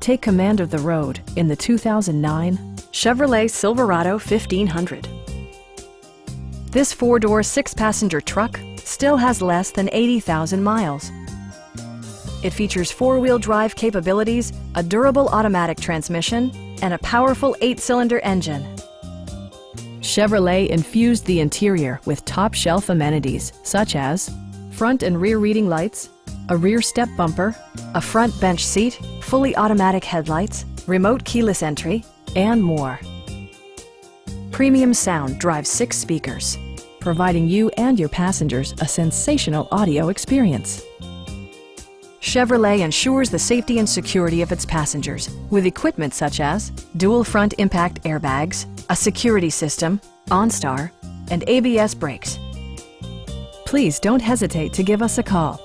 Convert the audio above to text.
Take command of the road in the 2009 Chevrolet Silverado 1500. This four-door, six-passenger truck still has less than 80,000 miles. It features four-wheel drive capabilities, a durable automatic transmission, and a powerful 8-cylinder engine. Chevrolet infused the interior with top-shelf amenities such as front and rear reading lights, a rear step bumper, a front bench seat, fully automatic headlights, remote keyless entry, and more. Premium sound drives 6 speakers, providing you and your passengers a sensational audio experience. Chevrolet ensures the safety and security of its passengers with equipment such as dual front impact airbags, a security system, OnStar, and ABS brakes. Please don't hesitate to give us a call.